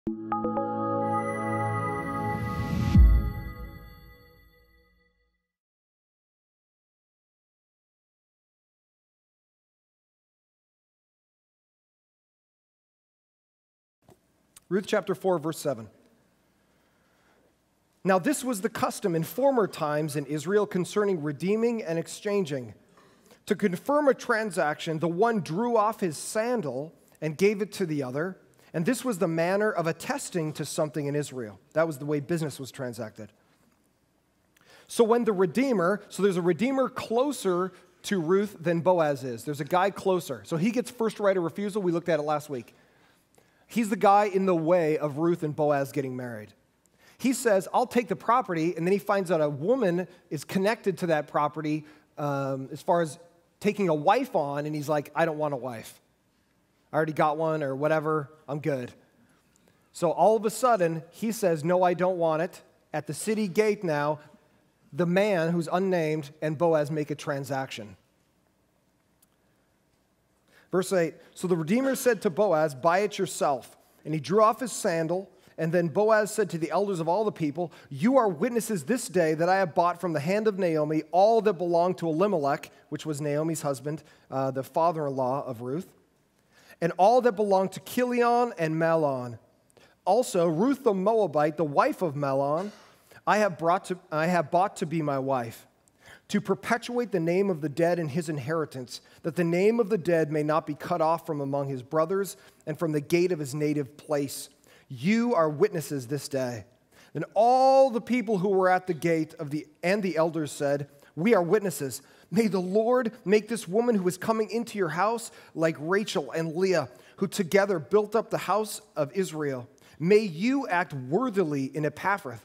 Ruth chapter 4, verse 7. Now this was the custom in former times in Israel concerning redeeming and exchanging. To confirm a transaction, the one drew off his sandal and gave it to the other, and this was the manner of attesting to something in Israel. That was the way business was transacted. So when the redeemer, so there's a redeemer closer to Ruth than Boaz is. There's a guy closer. So he gets first right of refusal. We looked at it last week. He's the guy in the way of Ruth and Boaz getting married. He says, I'll take the property, and then he finds out a woman is connected to that property as far as taking a wife on, and he's like, I don't want a wife. I already got one or whatever, I'm good. So all of a sudden, he says, no, I don't want it. At the city gate now, the man who's unnamed and Boaz make a transaction. Verse 8, so the Redeemer said to Boaz, buy it yourself. And he drew off his sandal, and then Boaz said to the elders of all the people, you are witnesses this day that I have bought from the hand of Naomi all that belonged to Elimelech, which was Naomi's husband, the father-in-law of Ruth, and all that belonged to Chilion and Mahlon. Also, Ruth the Moabite, the wife of Mahlon, I have bought to be my wife, to perpetuate the name of the dead in his inheritance, that the name of the dead may not be cut off from among his brothers and from the gate of his native place. You are witnesses this day. Then all the people who were at the gate and the elders said, we are witnesses. May the Lord make this woman who is coming into your house like Rachel and Leah, who together built up the house of Israel. May you act worthily in Ephrathah,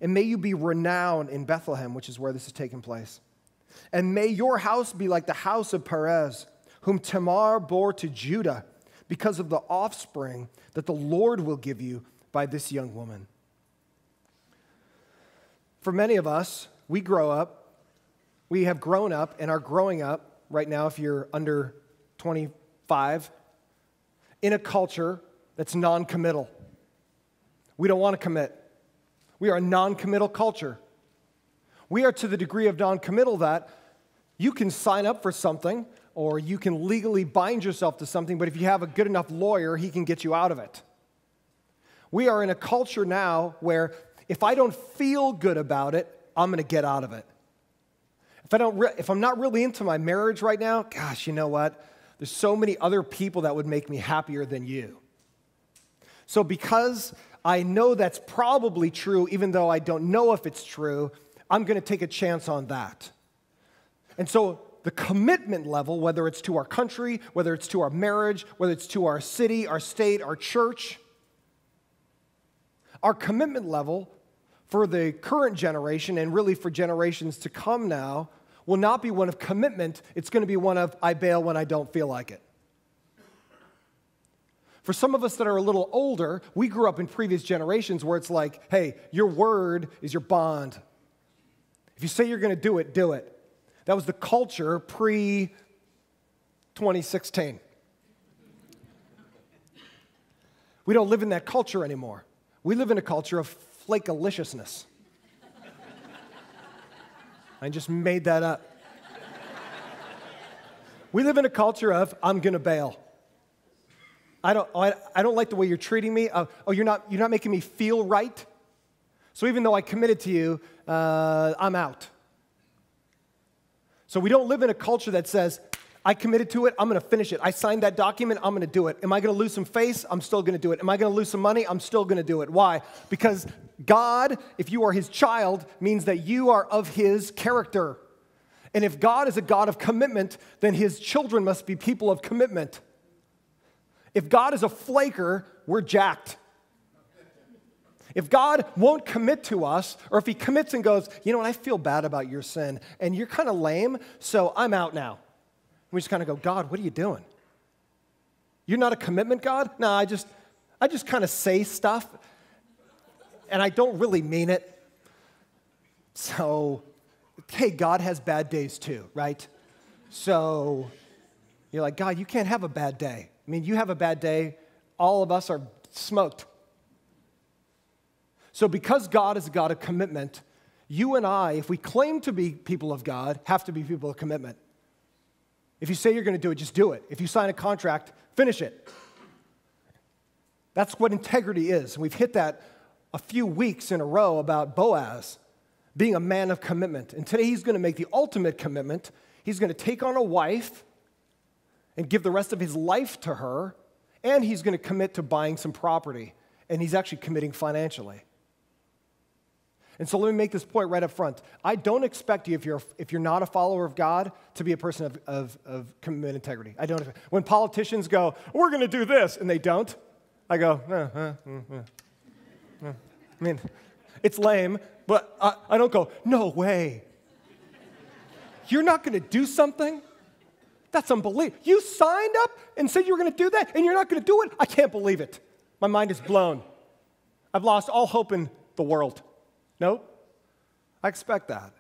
and may you be renowned in Bethlehem, which is where this is taking place. And may your house be like the house of Perez, whom Tamar bore to Judah, because of the offspring that the Lord will give you by this young woman. For many of us, we have grown up and are growing up right now, if you're under 25, in a culture that's non-committal. We don't want to commit. We are a non-committal culture. We are to the degree of non-committal that you can sign up for something or you can legally bind yourself to something, but if you have a good enough lawyer, he can get you out of it. We are in a culture now where if I don't feel good about it, I'm going to get out of it. If I'm not really into my marriage right now, gosh, you know what? There's so many other people that would make me happier than you. So because I know that's probably true, even though I don't know if it's true, I'm going to take a chance on that. And so the commitment level, whether it's to our country, whether it's to our marriage, whether it's to our city, our state, our church, our commitment level for the current generation and really for generations to come now will not be one of commitment. It's going to be one of I bail when I don't feel like it. For some of us that are a little older, we grew up in previous generations where it's like, hey, your word is your bond. If you say you're going to do it, do it. That was the culture pre-2016. We don't live in that culture anymore. We live in a culture of flakealiciousness. I just made that up. We live in a culture of I'm going to bail. I don't like the way you're treating me. You're not making me feel right. So even though I committed to you, I'm out. So we don't live in a culture that says, I committed to it, I'm going to finish it. I signed that document, I'm going to do it. Am I going to lose some face? I'm still going to do it. Am I going to lose some money? I'm still going to do it. Why? Because God, if you are his child, means that you are of his character. And if God is a God of commitment, then his children must be people of commitment. If God is a flaker, we're jacked. If God won't commit to us, or if he commits and goes, you know what, I feel bad about your sin, and you're kind of lame, so I'm out now. We just kind of go, God, what are you doing? You're not a commitment God? No, I just kind of say stuff, and I don't really mean it. So, hey, God has bad days too, right? So, you're like, God, you can't have a bad day. I mean, you have a bad day, all of us are smoked. So because God is a God of commitment, you and I, if we claim to be people of God, have to be people of commitment. If you say you're going to do it, just do it. If you sign a contract, finish it. That's what integrity is. We've hit that a few weeks in a row about Boaz being a man of commitment. And today he's going to make the ultimate commitment. He's going to take on a wife and give the rest of his life to her, and he's going to commit to buying some property. And he's actually committing financially. And so let me make this point right up front. I don't expect you, if you're not a follower of God, to be a person of commitment integrity. I don't. When politicians go, we're going to do this, and they don't, I go, I mean, it's lame, but I don't go, no way. You're not going to do something? That's unbelievable. You signed up and said you were going to do that, and you're not going to do it? I can't believe it. My mind is blown. I've lost all hope in the world. Nope. I expect that.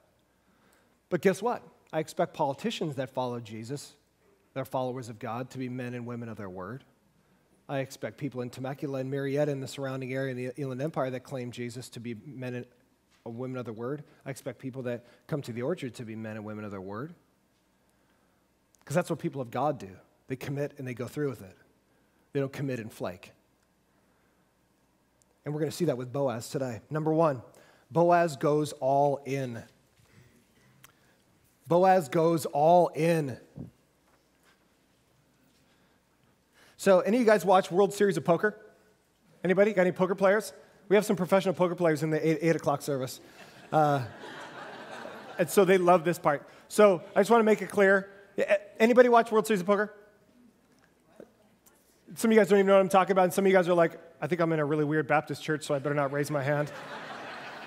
But guess what? I expect politicians that follow Jesus, that are followers of God, to be men and women of their word. I expect people in Temecula and Marietta and the surrounding area in the Inland Empire that claim Jesus to be men and women of their word. I expect people that come to the Orchard to be men and women of their word. Because that's what people of God do. They commit and they go through with it. They don't commit and flake. And we're going to see that with Boaz today. Number one, Boaz goes all in. Boaz goes all in. So, any of you guys watch World Series of Poker? Anybody? Got any poker players? We have some professional poker players in the 8 o'clock service. And so they love this part. So, I just want to make it clear. Anybody watch World Series of Poker? Some of you guys don't even know what I'm talking about, and some of you guys are like, I think I'm in a really weird Baptist church, so I better not raise my hand.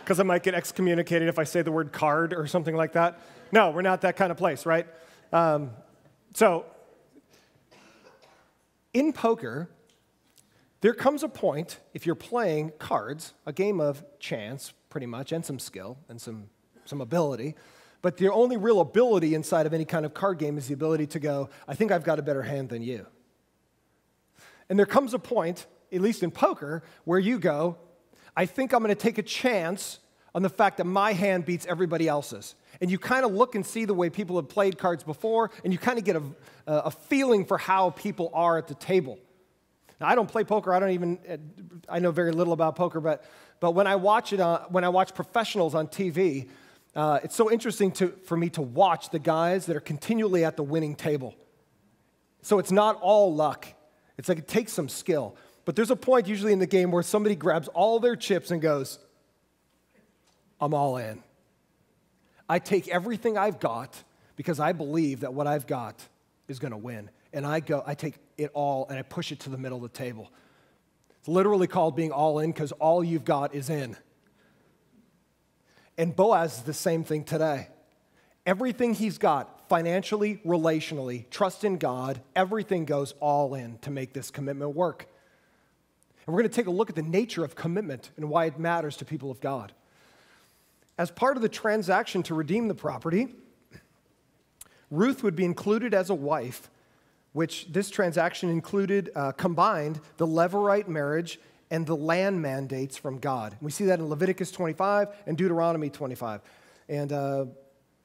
Because I might get excommunicated if I say the word card or something like that. No, we're not that kind of place, right? So, in poker, there comes a point, if you're playing cards, a game of chance, pretty much, and some skill, and some ability, but the only real ability inside of any kind of card game is the ability to go, I think I've got a better hand than you. And there comes a point, at least in poker, where you go, I think I'm going to take a chance on the fact that my hand beats everybody else's. And you kind of look and see the way people have played cards before, and you kind of get a feeling for how people are at the table. Now, I don't play poker. I know very little about poker, but when I watch it, when I watch professionals on TV, it's so interesting for me to watch the guys that are continually at the winning table. So it's not all luck. It's like it takes some skill. But there's a point usually in the game where somebody grabs all their chips and goes, I'm all in. I take everything I've got because I believe that what I've got is going to win. And I take it all and I push it to the middle of the table. It's literally called being all in because all you've got is in. And Boaz is the same thing today. Everything he's got, financially, relationally, trust in God, everything goes all in to make this commitment work. And we're going to take a look at the nature of commitment and why it matters to people of God. As part of the transaction to redeem the property, Ruth would be included as a wife, which this transaction included, combined the Levirate marriage and the land mandates from God. We see that in Leviticus 25 and Deuteronomy 25. And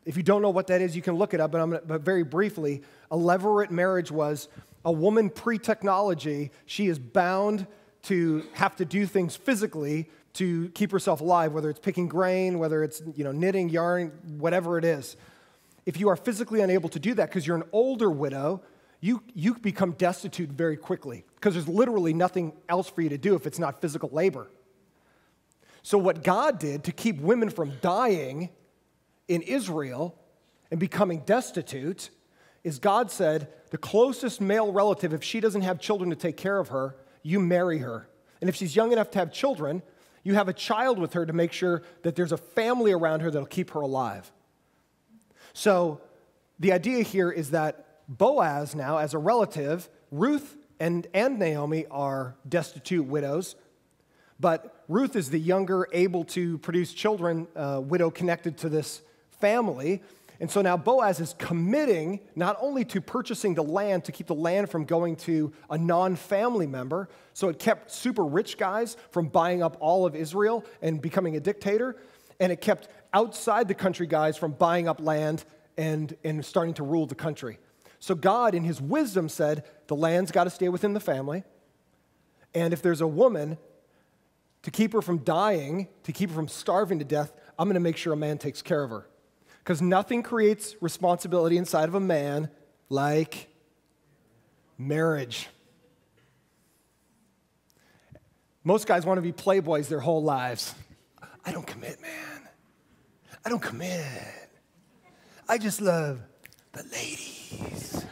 if you don't know what that is, you can look it up, but very briefly, a Levirate marriage was a woman pre-technology. She is bound to have to do things physically to keep herself alive, whether it's picking grain, whether it's knitting, yarn, whatever it is. If you are physically unable to do that because you're an older widow, you become destitute very quickly because there's literally nothing else for you to do if it's not physical labor. So what God did to keep women from dying in Israel and becoming destitute is God said, the closest male relative, if she doesn't have children to take care of her, you marry her. And if she's young enough to have children, you have a child with her to make sure that there's a family around her that'll keep her alive. So the idea here is that Boaz now, as a relative, Ruth and Naomi are destitute widows, but Ruth is the younger, able to produce children, widow connected to this family. And so now Boaz is committing not only to purchasing the land to keep the land from going to a non-family member, so it kept super rich guys from buying up all of Israel and becoming a dictator, and it kept outside the country guys from buying up land and starting to rule the country. So God, in his wisdom, said, the land's got to stay within the family, and if there's a woman, to keep her from dying, to keep her from starving to death, I'm going to make sure a man takes care of her. Because nothing creates responsibility inside of a man like marriage. Most guys want to be playboys their whole lives. I don't commit, man. I don't commit. I just love the ladies.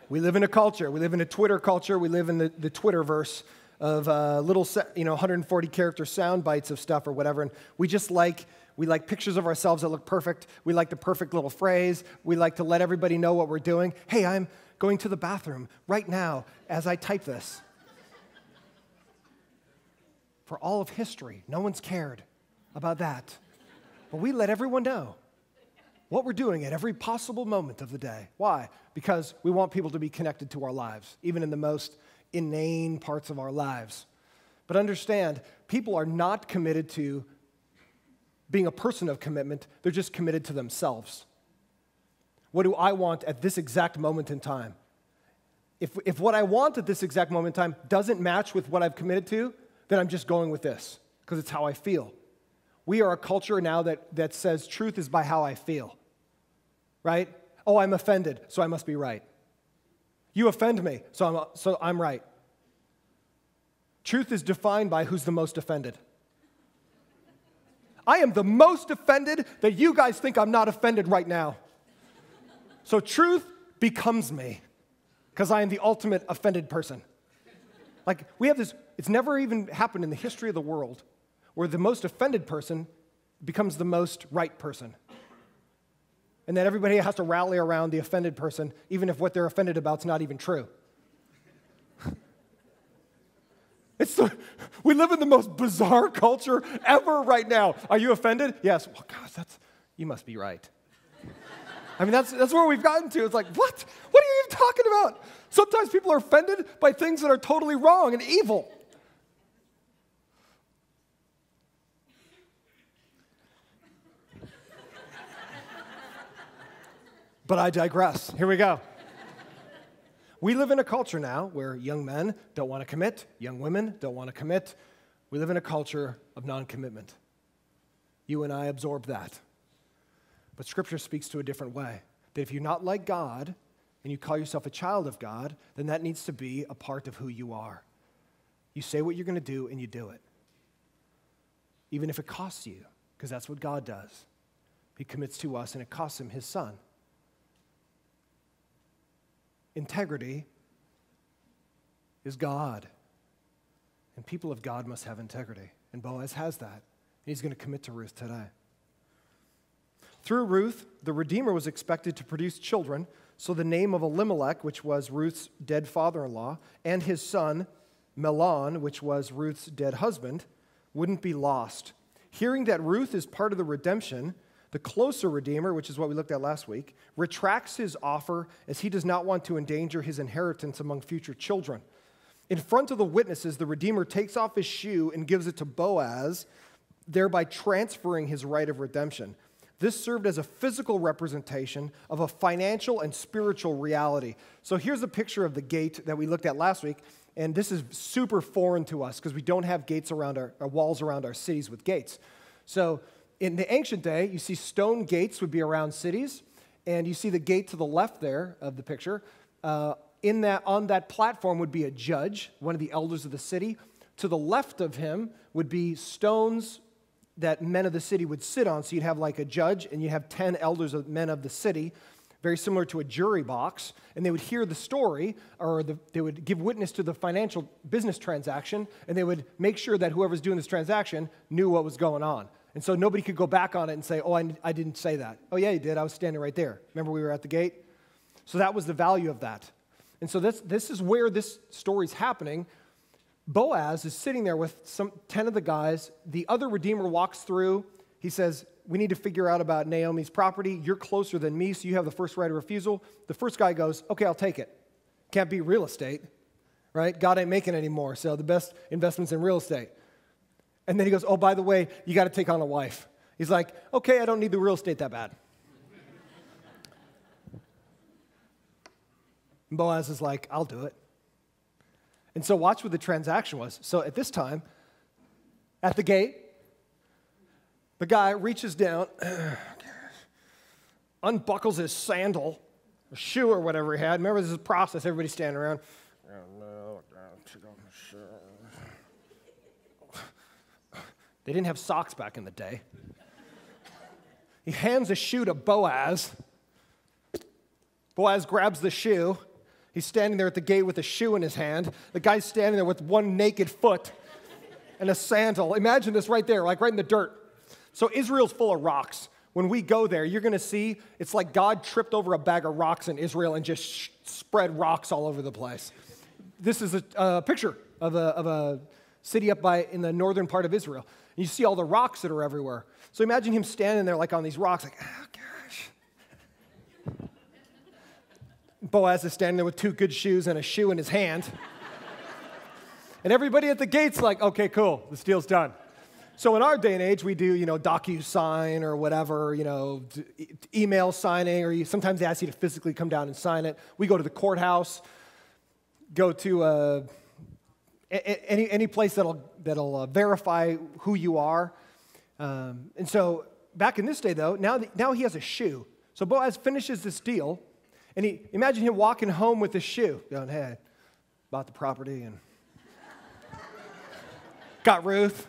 We live in a culture. We live in a Twitter culture. We live in the Twitterverse of little, 140 character sound bites of stuff or whatever. And we like pictures of ourselves that look perfect. We like the perfect little phrase. We like to let everybody know what we're doing. Hey, I'm going to the bathroom right now as I type this. For all of history, no one's cared about that. But we let everyone know what we're doing at every possible moment of the day. Why? Because we want people to be connected to our lives, even in the most inane parts of our lives. But understand, people are not committed to being a person of commitment. They're just committed to themselves. What do I want at this exact moment in time? If what I want at this exact moment in time doesn't match with what I've committed to, then I'm just going with this because it's how I feel. We are a culture now that says truth is by how I feel, right? Oh, I'm offended, so I must be right. You offend me, so I'm right. Truth is defined by who's the most offended. I am the most offended that you guys think I'm not offended right now. So truth becomes me because I am the ultimate offended person. Like, we have this, it's never even happened in the history of the world where the most offended person becomes the most right person. And then everybody has to rally around the offended person, even if what they're offended about is not even true. We live in the most bizarre culture ever right now. Are you offended? Yes. Well, gosh, you must be right. I mean, that's where we've gotten to. It's like, what? What are you even talking about? Sometimes people are offended by things that are totally wrong and evil. But I digress. Here we go. We live in a culture now where young men don't want to commit, young women don't want to commit. We live in a culture of non-commitment. You and I absorb that. But Scripture speaks to a different way. That if you're not like God and you call yourself a child of God, then that needs to be a part of who you are. You say what you're going to do and you do it. Even if it costs you, because that's what God does. He commits to us and it costs him his son. Integrity is God. And people of God must have integrity. And Boaz has that. And he's going to commit to Ruth today. Through Ruth, the Redeemer was expected to produce children, so the name of Elimelech, which was Ruth's dead father-in-law, and his son, Mahlon, which was Ruth's dead husband, wouldn't be lost. Hearing that Ruth is part of the redemption, the closer Redeemer, which is what we looked at last week, retracts his offer as he does not want to endanger his inheritance among future children. In front of the witnesses, the Redeemer takes off his shoe and gives it to Boaz, thereby transferring his right of redemption. This served as a physical representation of a financial and spiritual reality. So here's a picture of the gate that we looked at last week, and this is super foreign to us because we don't have gates around our walls around our cities with gates. So in the ancient day, you see stone gates would be around cities, and you see the gate to the left there of the picture. On that platform would be a judge, one of the elders of the city. To the left of him would be stones that men of the city would sit on. So you'd have like a judge, and you'd have 10 elders of men of the city, very similar to a jury box, and they would hear the story, or they would give witness to the financial business transaction, and they would make sure that whoever's doing this transaction knew what was going on. And so nobody could go back on it and say, oh, I didn't say that. Oh, yeah, you did. I was standing right there. Remember we were at the gate? So that was the value of that. And so this is where this story's happening. Boaz is sitting there with 10 of the guys. The other Redeemer walks through. He says, we need to figure out about Naomi's property. You're closer than me, so you have the first right of refusal. The first guy goes, okay, I'll take it. Can't beat real estate, right? God ain't making any more, so the best investment's in real estate. And then he goes, oh, by the way, you got to take on a wife. He's like, okay, I don't need the real estate that bad. And Boaz is like, I'll do it. And so watch what the transaction was. So at this time, at the gate, the guy reaches down, unbuckles his sandal, or shoe or whatever he had. Remember, this is a process. Everybody's standing around. They didn't have socks back in the day. He hands a shoe to Boaz. Boaz grabs the shoe. He's standing there at the gate with a shoe in his hand. The guy's standing there with one naked foot and a sandal. Imagine this right there, like right in the dirt. So Israel's full of rocks. When we go there, you're going to see it's like God tripped over a bag of rocks in Israel and just spread rocks all over the place. This is a picture of a city up in the northern part of Israel. And you see all the rocks that are everywhere. So imagine him standing there like on these rocks, like, oh, gosh. Boaz is standing there with two good shoes and a shoe in his hand. And everybody at the gate's like, okay, cool, this deal's done. So in our day and age, we do, DocuSign or whatever, email signing, or sometimes they ask you to physically come down and sign it. We go to the courthouse, go to any place that'll verify who you are. And so back in this day, though, now he has a shoe. So Boaz finishes this deal, and imagine him walking home with the shoe, going, hey, bought the property and got Ruth.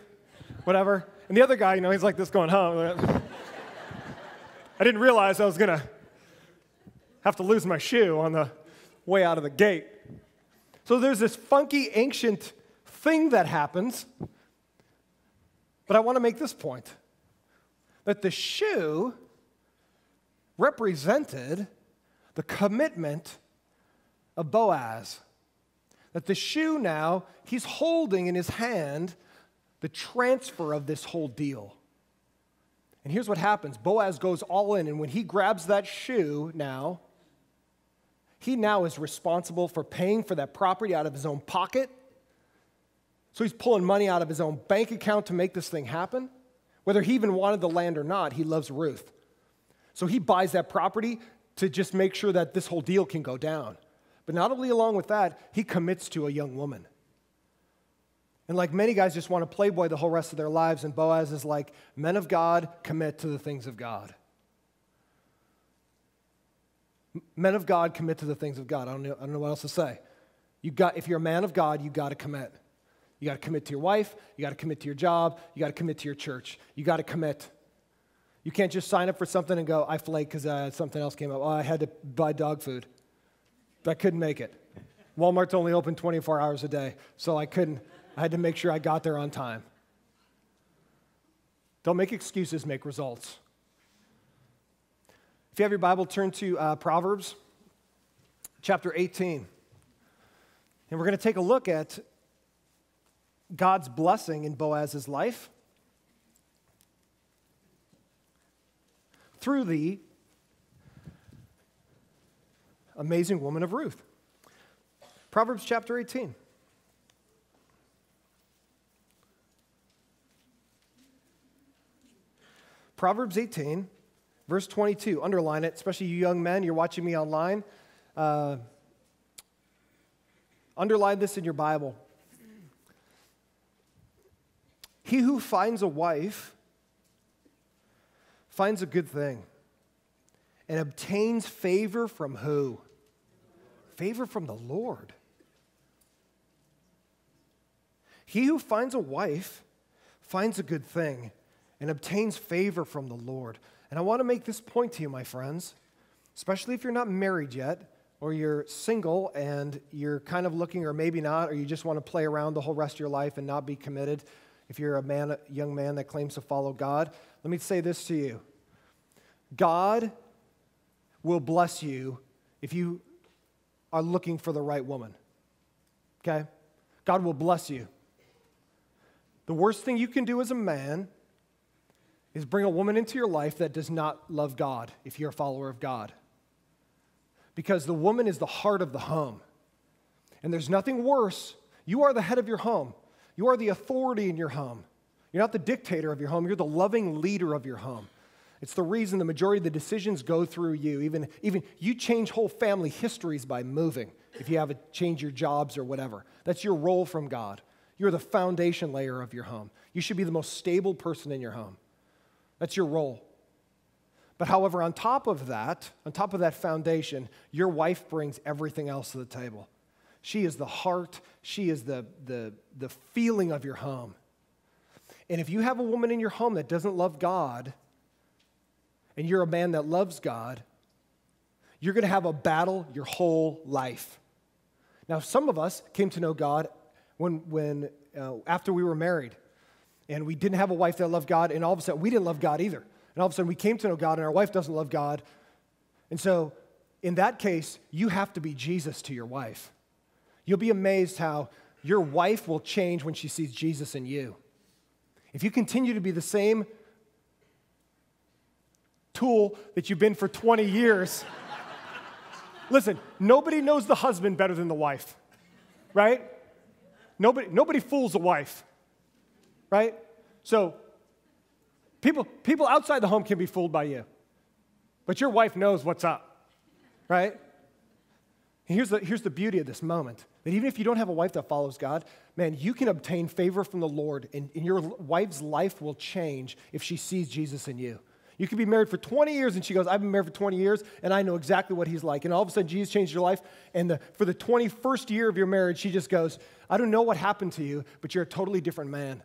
Whatever. And the other guy, he's like this going home. I didn't realize I was going to have to lose my shoe on the way out of the gate. So there's this funky, ancient thing that happens. But I want to make this point, that the shoe represented the commitment of Boaz. That the shoe now, he's holding in his hand the transfer of this whole deal. And here's what happens. Boaz goes all in, and when he grabs that shoe now, he now is responsible for paying for that property out of his own pocket. So he's pulling money out of his own bank account to make this thing happen. Whether he even wanted the land or not, he loves Ruth. So he buys that property to just make sure that this whole deal can go down. But not only along with that, he commits to a young woman. And like many guys just want to playboy the whole rest of their lives, and Boaz is like, men of God, commit to the things of God. Men of God, commit to the things of God. I don't know what else to say. If you're a man of God, you got to commit. You got to commit to your wife. You got to commit to your job. You got to commit to your church. You got to commit. You can't just sign up for something and go, I flaked because something else came up. Oh, I had to buy dog food. I couldn't make it. Walmart's only open 24 hours a day, so I had to make sure I got there on time. Don't make excuses, make results. If you have your Bible, turn to Proverbs chapter 18. And we're going to take a look at God's blessing in Boaz's life through the amazing woman of Ruth. Proverbs chapter 18. Proverbs 18, verse 22. Underline it, especially you young men. You're watching me online. Underline this in your Bible. He who finds a wife finds a good thing and obtains favor from who? Favor from the Lord. He who finds a wife finds a good thing and obtains favor from the Lord. And I want to make this point to you, my friends, especially if you're not married yet, or you're single and you're kind of looking, or maybe not, or you just want to play around the whole rest of your life and not be committed. If you're a young man that claims to follow God, let me say this to you. God will bless you if you are looking for the right woman. Okay? God will bless you. The worst thing you can do as a man is bring a woman into your life that does not love God if you're a follower of God. Because the woman is the heart of the home. And there's nothing worse. You are the head of your home. You are the authority in your home. You're not the dictator of your home. You're the loving leader of your home. It's the reason the majority of the decisions go through you. Even you change whole family histories by moving if you have to change your jobs or whatever. That's your role from God. You're the foundation layer of your home. You should be the most stable person in your home. That's your role. But however, on top of that foundation, your wife brings everything else to the table. She is the heart. She is the feeling of your home. And if you have a woman in your home that doesn't love God, and you're a man that loves God, you're going to have a battle your whole life. Now, some of us came to know God when after we were married, and we didn't have a wife that loved God, and all of a sudden we didn't love God either. And all of a sudden we came to know God, and our wife doesn't love God. And so, in that case, you have to be Jesus to your wife. You'll be amazed how your wife will change when she sees Jesus in you. If you continue to be the same tool that you've been for 20 years, listen, nobody knows the husband better than the wife, right? Nobody fools a wife, right? So people outside the home can be fooled by you, but your wife knows what's up, right? And here's the beauty of this moment, that even if you don't have a wife that follows God, man, you can obtain favor from the Lord, and your wife's life will change if she sees Jesus in you. You could be married for 20 years, and she goes, I've been married for 20 years, and I know exactly what he's like. And all of a sudden, Jesus changed your life, and for the 21st year of your marriage, she just goes, I don't know what happened to you, but you're a totally different man,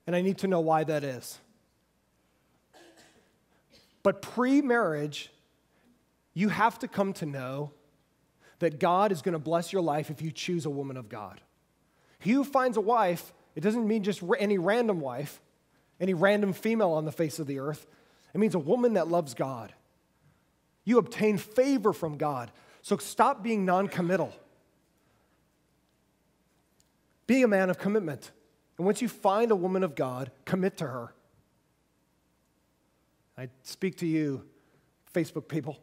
and I need to know why that is. But pre-marriage, you have to come to know that God is going to bless your life if you choose a woman of God. He who finds a wife, it doesn't mean just any random wife, any random female on the face of the earth. It means a woman that loves God. You obtain favor from God. So stop being non-committal. Be a man of commitment. And once you find a woman of God, commit to her. I speak to you, Facebook people.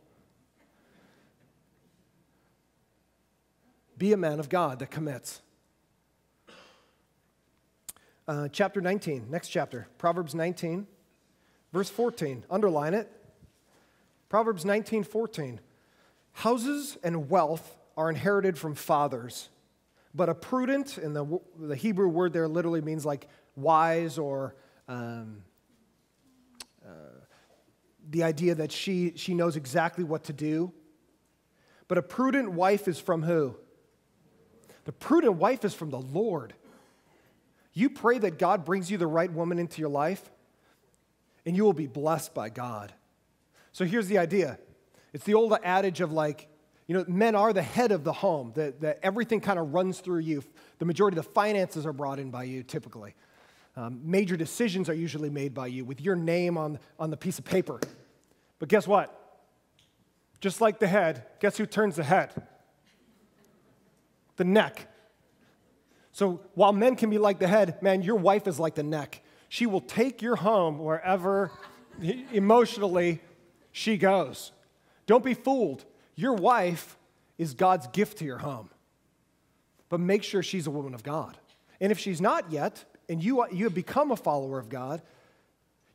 Be a man of God that commits. Chapter 19, next chapter, Proverbs 19. Verse 14, underline it. Proverbs 19:14. Houses and wealth are inherited from fathers, but a prudent, and the Hebrew word there literally means like wise, or the idea that she knows exactly what to do. But a prudent wife is from who? The prudent wife is from the Lord. You pray that God brings you the right woman into your life, and you will be blessed by God. So here's the idea. It's the old adage of men are the head of the home, that everything kind of runs through you. The majority of the finances are brought in by you, typically. Major decisions are usually made by you with your name on the piece of paper. But guess what? Just like the head, guess who turns the head? The neck. So while men can be like the head, man, your wife is like the neck. She will take your home wherever emotionally she goes. Don't be fooled. Your wife is God's gift to your home. But make sure she's a woman of God. And if she's not yet, and you have become a follower of God,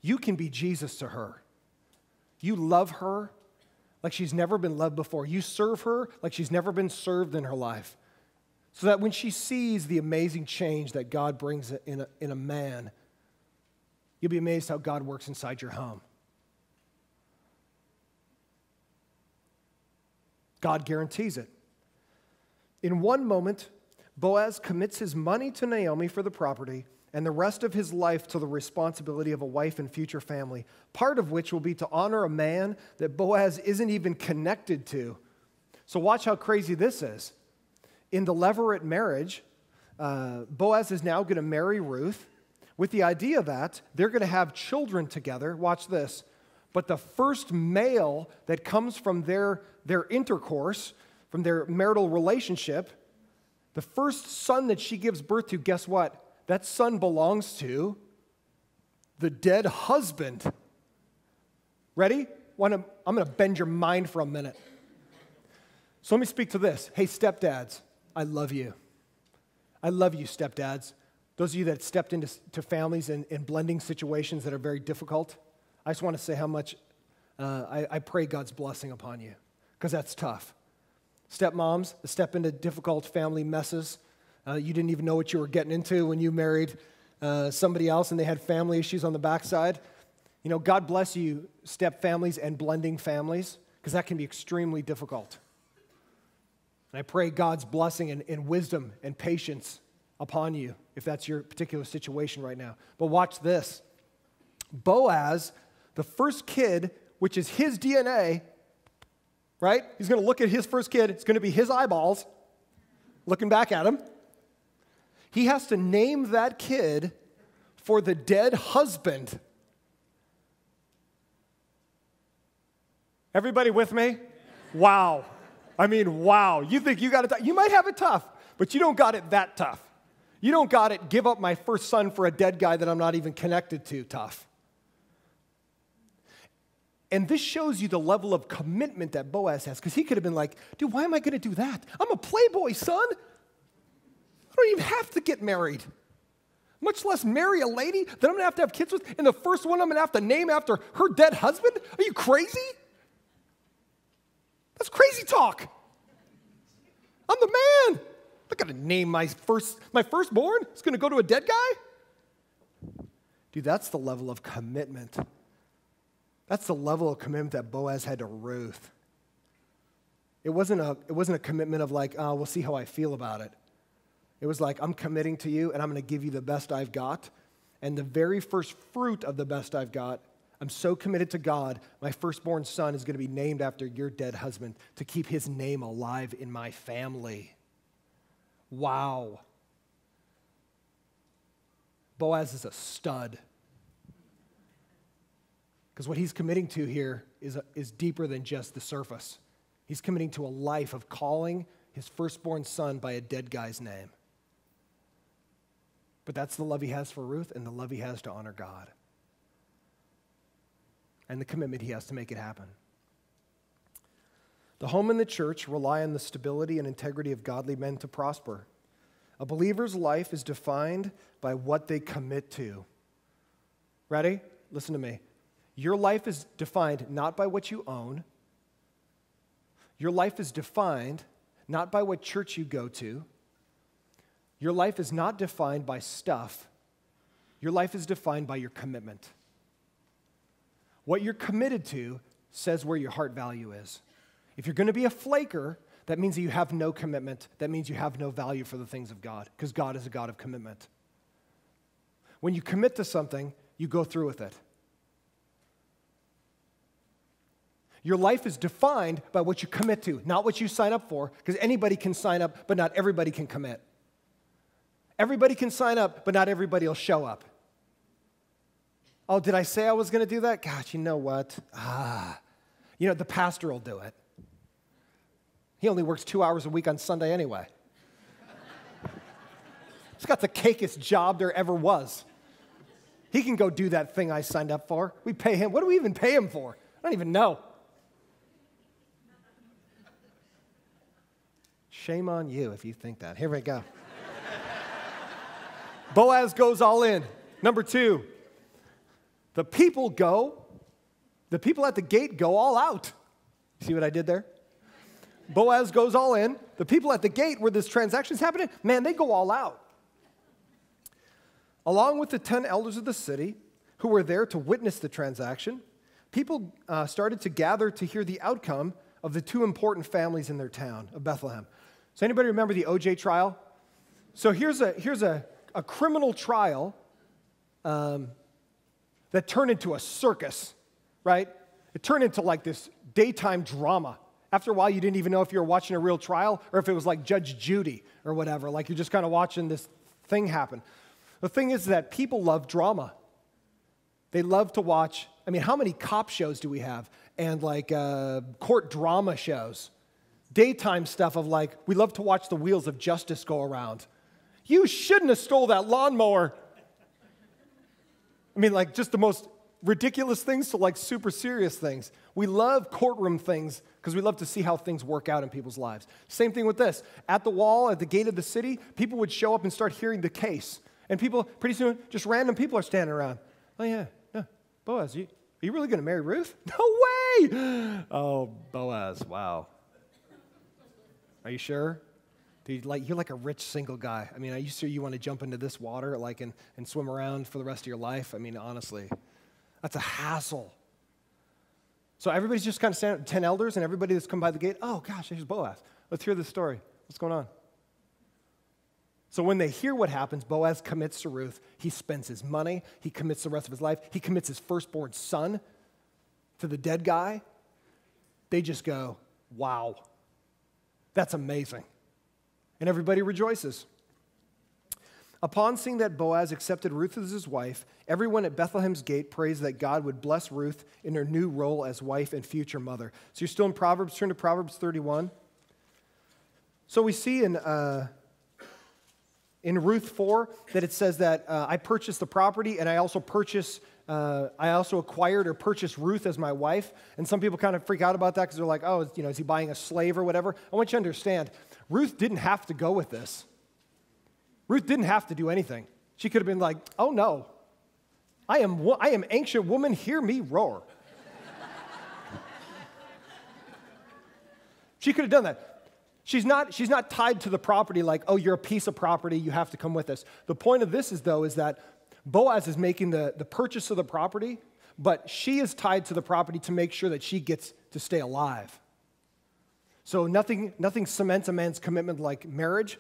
you can be Jesus to her. You love her like she's never been loved before. You serve her like she's never been served in her life. So that when she sees the amazing change that God brings in a man, you'll be amazed how God works inside your home. God guarantees it. In one moment, Boaz commits his money to Naomi for the property and the rest of his life to the responsibility of a wife and future family, part of which will be to honor a man that Boaz isn't even connected to. So watch how crazy this is. In the levirate marriage, Boaz is now going to marry Ruth with the idea that they're going to have children together. Watch this. But the first male that comes from their intercourse, from their marital relationship, the first son that she gives birth to, guess what? That son belongs to the dead husband. Ready? I'm going to bend your mind for a minute. So let me speak to this. Hey, stepdads, I love you. I love you, stepdads. Those of you that stepped into families in blending situations that are very difficult, I just want to say how much I pray God's blessing upon you, because that's tough. Stepmoms, step into difficult family messes. You didn't even know what you were getting into when you married somebody else and they had family issues on the backside. You know, God bless you, step families and blending families, because that can be extremely difficult. And I pray God's blessing and wisdom and patience upon you, if that's your particular situation right now. But watch this. Boaz, the first kid, which is his DNA, right? He's going to look at his first kid. It's going to be his eyeballs looking back at him. He has to name that kid for the dead husband. Everybody with me? Wow. I mean, wow. You think you got it tough? You might have it tough, but you don't got it that tough. You don't got it, give up my first son for a dead guy that I'm not even connected to tough. And this shows you the level of commitment that Boaz has, because he could have been like, dude, why am I going to do that? I'm a playboy, son. I don't even have to get married, much less marry a lady that I'm going to have kids with, and the first one I'm going to have to name after her dead husband? Are you crazy? That's crazy talk. I'm the man. I'm not going to name my firstborn. It's going to go to a dead guy? Dude, that's the level of commitment. That's the level of commitment that Boaz had to Ruth. It wasn't a commitment of like, oh, we'll see how I feel about it. It was like, I'm committing to you, and I'm going to give you the best I've got. And the very first fruit of the best I've got, I'm so committed to God, my firstborn son is going to be named after your dead husband to keep his name alive in my family. Wow. Boaz is a stud. Because what he's committing to here is deeper than just the surface. He's committing to a life of calling his firstborn son by a dead guy's name. But that's the love he has for Ruth and the love he has to honor God. And the commitment he has to make it happen. The home and the church rely on the stability and integrity of godly men to prosper. A believer's life is defined by what they commit to. Ready? Listen to me. Your life is defined not by what you own. Your life is defined not by what church you go to. Your life is not defined by stuff. Your life is defined by your commitment. What you're committed to says where your heart value is. If you're going to be a flaker, that means that you have no commitment. That means you have no value for the things of God, because God is a God of commitment. When you commit to something, you go through with it. Your life is defined by what you commit to, not what you sign up for, because anybody can sign up, but not everybody can commit. Everybody can sign up, but not everybody will show up. Oh, did I say I was going to do that? Gosh, you know what? The pastor will do it. He only works 2 hours a week on Sunday anyway. He's got the cakest job there ever was. He can go do that thing I signed up for. We pay him. What do we even pay him for? I don't even know. Shame on you if you think that. Here we go. Boaz goes all in. Number 2, the people at the gate go all out. See what I did there? Boaz goes all in. The people at the gate where this transaction's happening, man, they go all out. Along with the 10 elders of the city who were there to witness the transaction, people started to gather to hear the outcome of the 2 important families in their town of Bethlehem. So anybody remember the OJ trial? So here's a criminal trial that turned into a circus, right? It turned into like this daytime drama. After a while, you didn't even know if you were watching a real trial or if it was like Judge Judy or whatever. Like you're just kind of watching this thing happen. The thing is that people love drama. They love to watch. I mean, how many cop shows do we have? And like court drama shows. Daytime stuff of like, we love to watch the wheels of justice go around. You shouldn't have stole that lawnmower. I mean, like just the most ridiculous things to like super serious things. We love courtroom things because we love to see how things work out in people's lives. Same thing with this. At the wall, at the gate of the city, people would show up and start hearing the case. And people, pretty soon, just random people are standing around. Oh, yeah, Boaz, are you really going to marry Ruth? No way! Oh, Boaz, wow. Are you sure? Dude, you're like a rich single guy. I mean, are you sure you want to jump into this water and swim around for the rest of your life? I mean, honestly, that's a hassle. So everybody's just kind of standing, 10 elders, and everybody that's come by the gate, oh, gosh, there's Boaz. Let's hear this story. What's going on? So when they hear what happens, Boaz commits to Ruth. He spends his money. He commits the rest of his life. He commits his firstborn son to the dead guy. They just go, wow, that's amazing. And everybody rejoices. Upon seeing that Boaz accepted Ruth as his wife, everyone at Bethlehem's gate prays that God would bless Ruth in her new role as wife and future mother. So you're still in Proverbs. Turn to Proverbs 31. So we see in Ruth 4 that it says that I purchased the property and I also acquired or purchased Ruth as my wife. And some people kind of freak out about that because they're like, oh, is he buying a slave or whatever? I want you to understand, Ruth didn't have to go with this. Ruth didn't have to do anything. She could have been like, oh no, I am ancient woman, hear me roar. She could have done that. She's not tied to the property like, oh, you're a piece of property, you have to come with us. The point of this is that Boaz is making the purchase of the property, but she is tied to the property to make sure that she gets to stay alive. So nothing cements a man's commitment like marriage.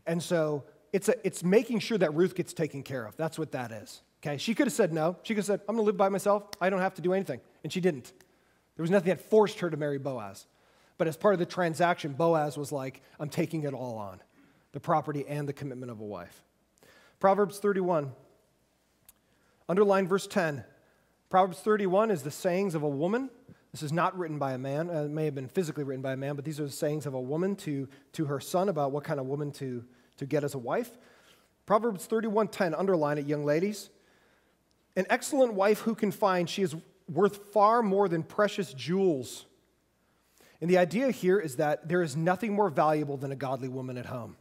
And so it's making sure that Ruth gets taken care of. That's what that is. Okay? She could have said no. She could have said, I'm going to live by myself. I don't have to do anything. And she didn't. There was nothing that forced her to marry Boaz. But as part of the transaction, Boaz was like, I'm taking it all on, the property and the commitment of a wife. Proverbs 31, underline verse 10. Proverbs 31 is the sayings of a woman. This is not written by a man. It may have been physically written by a man, but these are the sayings of a woman to her son about what kind of woman to get as a wife. Proverbs 31:10, underline it, young ladies. An excellent wife who can find, she is worth far more than precious jewels. And the idea here is that there is nothing more valuable than a godly woman at home.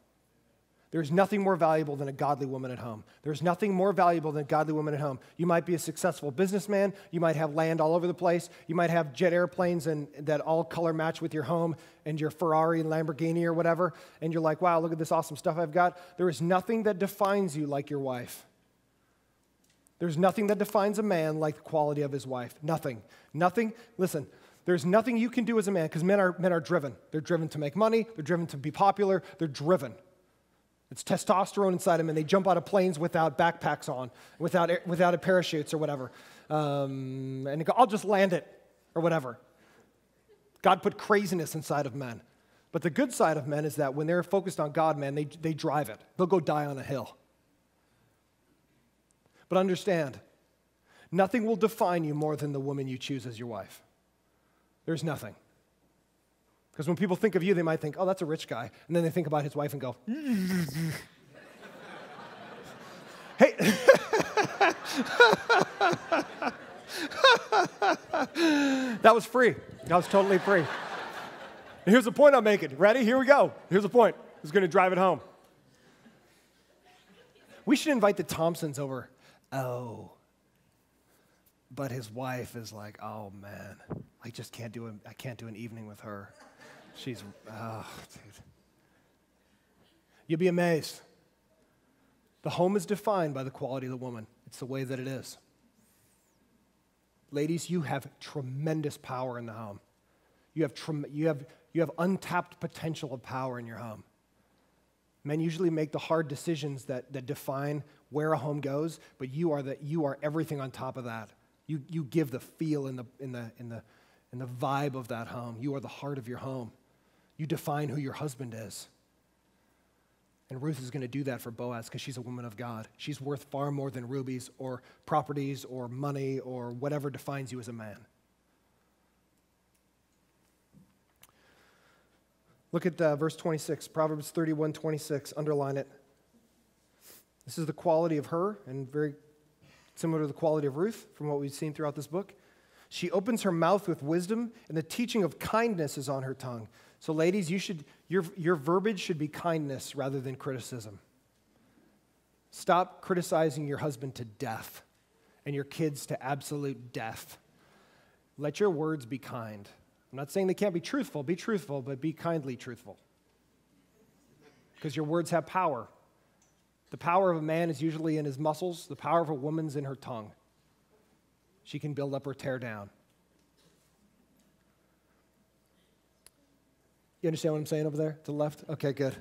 There's nothing more valuable than a godly woman at home. There's nothing more valuable than a godly woman at home. You might be a successful businessman. You might have land all over the place. You might have jet airplanes that all color match with your home and your Ferrari and Lamborghini or whatever. And you're like, wow, look at this awesome stuff I've got. There is nothing that defines you like your wife. There's nothing that defines a man like the quality of his wife. Nothing. Nothing. Listen. There's nothing you can do as a man, because men are driven. They're driven to make money. They're driven to be popular. They're driven. It's testosterone inside them, and they jump out of planes without backpacks on, without a parachutes or whatever. And they go, I'll just land it, or whatever. God put craziness inside of men. But the good side of men is that when they're focused on God, man, they drive it. They'll go die on a hill. But understand, nothing will define you more than the woman you choose as your wife. There's nothing. Because when people think of you, they might think, oh, that's a rich guy. And then they think about his wife and go, hey. That was free. That was totally free. And here's the point I'm making. Ready? Here we go. Here's the point. Who's going to drive it home? We should invite the Thompsons over. Oh. But his wife is like, oh man, I just can't do an evening with her. She's, oh, dude. You'll be amazed. The home is defined by the quality of the woman. It's the way that it is. Ladies, you have tremendous power in the home. You have untapped potential of power in your home. Men usually make the hard decisions that define where a home goes, but you are everything on top of that. You give the feel in the vibe of that home. You are the heart of your home. You define who your husband is. And Ruth is going to do that for Boaz because she's a woman of God. She's worth far more than rubies or properties or money or whatever defines you as a man. Look at verse 26, Proverbs 31:26. Underline it. This is the quality of her, and very similar to the quality of Ruth from what we've seen throughout this book. She opens her mouth with wisdom, and the teaching of kindness is on her tongue. So ladies, your verbiage should be kindness rather than criticism. Stop criticizing your husband to death and your kids to absolute death. Let your words be kind. I'm not saying they can't be truthful, but be kindly truthful. Because your words have power. The power of a man is usually in his muscles. The power of a woman's in her tongue. She can build up or tear down. You understand what I'm saying over there to the left? Okay, good.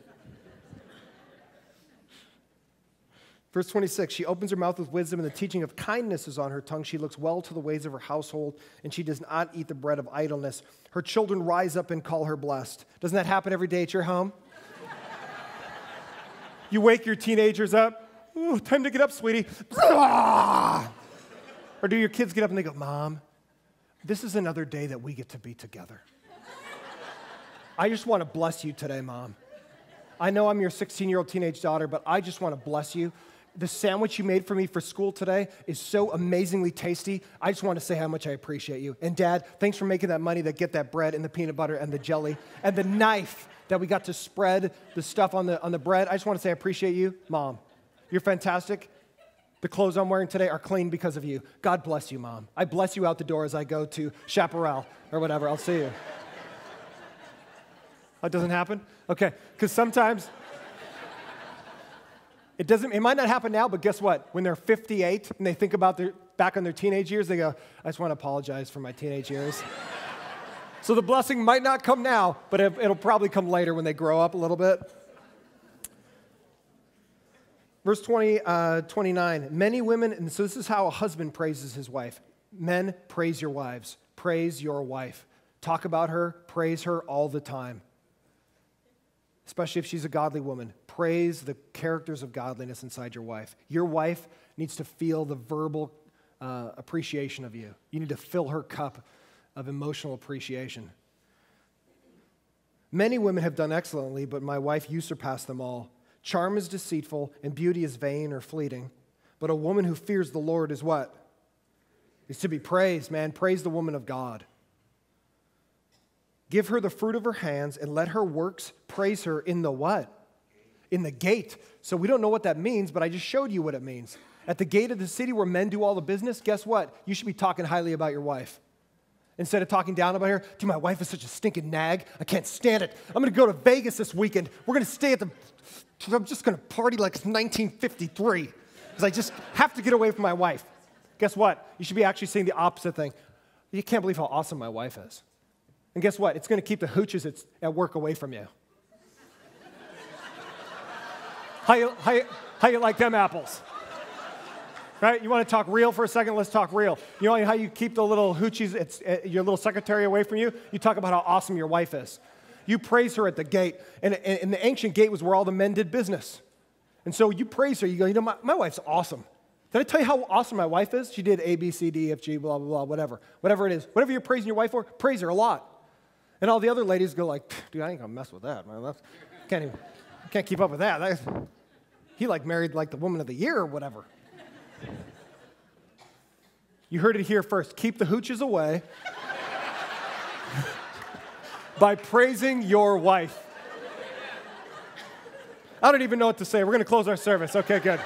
Verse 26, she opens her mouth with wisdom, and the teaching of kindness is on her tongue. She looks well to the ways of her household, and she does not eat the bread of idleness. Her children rise up and call her blessed. Doesn't that happen every day at your home? You wake your teenagers up. Ooh, time to get up, sweetie. Or do your kids get up and they go, Mom, this is another day that we get to be together. I just want to bless you today, Mom. I know I'm your 16-year-old teenage daughter, but I just want to bless you. The sandwich you made for me for school today is so amazingly tasty. I just want to say how much I appreciate you. And Dad, thanks for making that money to get that bread and the peanut butter and the jelly and the knife that we got to spread the stuff on the bread. I just want to say I appreciate you. Mom, you're fantastic. The clothes I'm wearing today are clean because of you. God bless you, Mom. I bless you out the door as I go to Chaparral or whatever. I'll see you. That doesn't happen? Okay, because sometimes it might not happen now, but guess what? When they're 58 and they think about back on their teenage years, they go, I just want to apologize for my teenage years. So the blessing might not come now, but it'll probably come later when they grow up a little bit. Verse 29, many women, and so this is how a husband praises his wife. Men, praise your wives. Praise your wife. Talk about her, praise her all the time. Especially if she's a godly woman. Praise the characters of godliness inside your wife. Your wife needs to feel the verbal appreciation of you. You need to fill her cup of emotional appreciation. Many women have done excellently, but my wife, you surpass them all. Charm is deceitful, and beauty is vain or fleeting. But a woman who fears the Lord is what? Is to be praised, man. Praise the woman of God. Give her the fruit of her hands, and let her works praise her in the what? In the gate. So we don't know what that means, but I just showed you what it means. At the gate of the city where men do all the business, guess what? You should be talking highly about your wife. Instead of talking down about her, dude, my wife is such a stinking nag. I can't stand it. I'm going to go to Vegas this weekend. We're going to stay I'm just going to party like it's 1953 because I just have to get away from my wife. Guess what? You should be actually saying the opposite thing. You can't believe how awesome my wife is. And guess what? It's going to keep the hooches at work away from you. How you like them apples? Right? You want to talk real for a second? Let's talk real. You know how you keep the little hoochies, your little secretary away from you? You talk about how awesome your wife is. You praise her at the gate. And the ancient gate was where all the men did business. And so you praise her. You go, my wife's awesome. Did I tell you how awesome my wife is? She did A, B, C, D, F, G, blah, blah, blah, whatever. Whatever it is. Whatever you're praising your wife for, praise her a lot. And all the other ladies go like, dude, I ain't going to mess with that, man. Can't keep up with that. He married the woman of the year or whatever. You heard it here first. Keep the hooches away by praising your wife. I don't even know what to say. We're going to close our service. Okay, good.